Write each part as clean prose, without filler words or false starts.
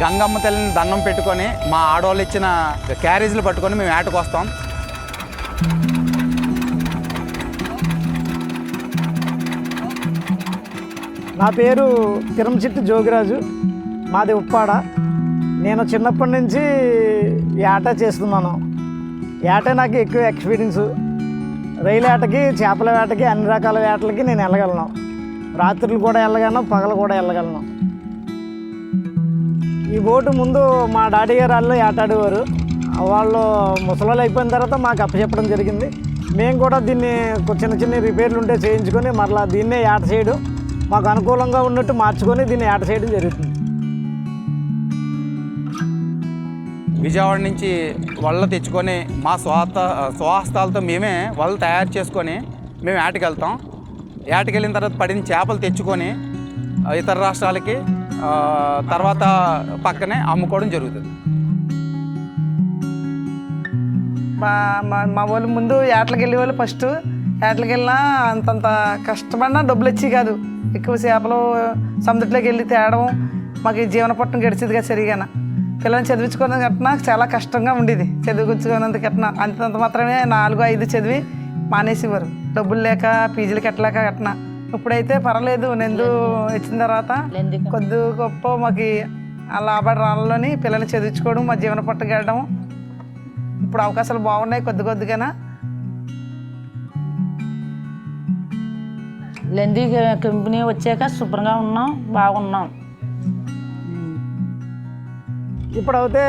గంగమ్మ తల్లిని దండం పెట్టుకొని మా ఆడవాళ్ళు ఇచ్చిన క్యారేజీలు పట్టుకొని మేము వేటకు వస్తాం. నా పేరు తిరంశెట్టి జోగిరాజు, మాది ఉప్పాడ. నేను చిన్నప్పటి నుంచి వేట చేస్తున్నాను. వేట నాకు ఎక్కువ ఎక్స్పీరియన్సు. రైలు వేటకి, చేపల వేటకి, అన్ని రకాల వేటలకి నేను వెళ్ళగలను. రాత్రులు కూడా వెళ్ళగలను, పగలు కూడా వెళ్ళగలను. ఈ బోటు ముందు మా డాడీ గారు వాళ్ళు వేటాడేవారు. వాళ్ళు ముసలాళ్ళు అయిపోయిన తర్వాత మాకు అప్పచెప్పడం జరిగింది. మేము కూడా దీన్ని చిన్న చిన్న రిపేర్లు ఉంటే చేయించుకొని మరలా దీన్నే వేట చేయడం, మాకు అనుకూలంగా ఉన్నట్టు మార్చుకొని దీన్ని వేట చేయడం జరుగుతుంది. విజయవాడ నుంచి వలలు తెచ్చుకొని మా స్వహస్తాలతో మేమే వలలు తయారు చేసుకొని మేము వేటకి వెళ్తాం. వేటకి వెళ్ళిన తర్వాత పడిన చేపలు తెచ్చుకొని ఇతర రాష్ట్రాలకి తర్వాత పక్కనే అమ్ముకోవడం జరుగుతుంది. మా వాళ్ళు ముందు వేటలకు వెళ్ళే వాళ్ళు ఫస్ట్ వేటలకు వెళ్ళినా అంతంత కష్టపడినా డబ్బులు వచ్చి కాదు. ఎక్కువ చేపలు సముద్రంలోకి వెళ్ళి తేవడం మాకు జీవన పట్టణం గడిచేదిగా సరిగా. పిల్లల్ని చదివించుకునే కట్టినా చాలా కష్టంగా ఉండేది. చదివించుకున్నంత కట్టినా అంతంత మాత్రమే 4-5 చదివి మానేసేవారు, డబ్బులు లేక పీజీలు కట్టలేక కట్టినా. ఇప్పుడైతే పర్వాలేదు, నెందు వచ్చిన తర్వాత కొద్ది గొప్ప మాకు ఆ లాభాల రాళ్ళలోని పిల్లల్ని చదివించుకోవడం, మా జీవన పట్టణం గడడం ఇప్పుడు అవకాశాలు బాగున్నాయి కొద్దిగానా. లెండి కంపెనీ వచ్చాక శుభ్రంగా ఉన్నాం, బాగున్నాం. ఇప్పుడైతే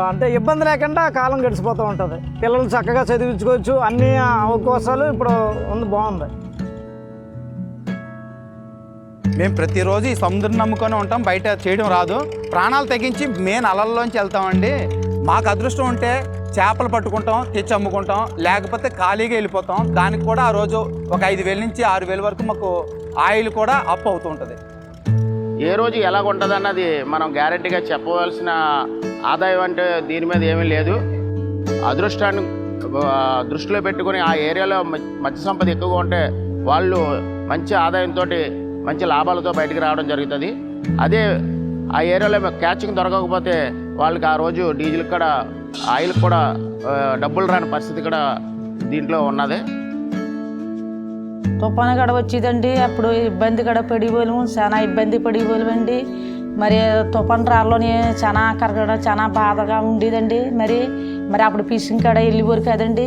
అంటే ఇబ్బంది లేకుండా కాలం గడిచిపోతూ ఉంటుంది. పిల్లలు చక్కగా చదివించుకోవచ్చు, అన్ని అవకాశాలు ఇప్పుడు బాగుంది. మేము ప్రతిరోజు ఈ సముద్రం నమ్ముకొని ఉంటాం, బయట చేయడం రాదు. ప్రాణాలు తెగించి మెయిన్ అలల్లోంచి వెళ్తామండి. మాకు అదృష్టం ఉంటే చేపలు పట్టుకుంటాం, తెచ్చి అమ్ముకుంటాం, లేకపోతే ఖాళీగా వెళ్ళిపోతాం. దానికి కూడా ఆ రోజు ఒక 5,000 నుంచి 6,000 వరకు మాకు ఆయిల్ కూడా అప్ అవుతూ ఉంటుంది. ఏ రోజు ఎలాగ ఉంటుంది అన్నది మనం గ్యారెంటీగా చెప్పవలసిన ఆదాయం అంటే దీని మీద ఏమీ లేదు. అదృష్టాన్ని దృష్టిలో పెట్టుకుని ఆ ఏరియాలో మత్స్య సంపద ఎక్కువగా ఉంటే వాళ్ళు మంచి ఆదాయంతో మంచి లాభాలతో బయటికి రావడం జరుగుతుంది. అదే ఆ ఏరియాలో క్యాచింగ్ దొరకకపోతే వాళ్ళకి ఆ రోజు డీజిల్ కూడా ఆయిల్ కూడా డబ్బులు రాని పరిస్థితి కూడా దీంట్లో ఉన్నది. తుఫాను గడ వచ్చేదండి, అప్పుడు ఇబ్బంది గడ పడిపోలేము, చాలా ఇబ్బంది పడిపోలేమండి. మరి తుఫాను రాళ్ళలోని చాలా కరగడం చాలా బాధగా ఉండేదండి. మరి అప్పుడు ఫిషింగ్ కాడ వెళ్ళిపోరు కదండి.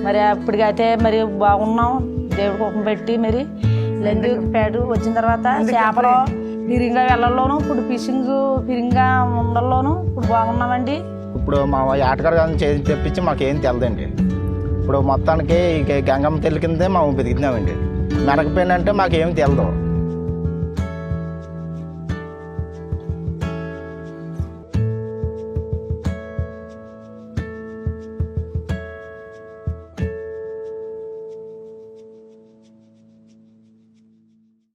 మరి అప్పటికైతే మరి బాగున్నాం, దేవుడి కోపం పెట్టి. మరి లెండి పేడు వచ్చిన తర్వాత చేపలు పిరింగా వెళ్ళల్లోను, ఇప్పుడు ఫిషింగ్ పిరింగా ఉండల్లోను ఇప్పుడు బాగున్నామండి. ఇప్పుడు మా ఆటగారు తెప్పించి మాకేం తెలదండి. ఇప్పుడు మొత్తానికి గంగమ్మ తల్లి కిందే మేము బతికినామండి. మెరకపోయినంటే మాకేం తెలదు.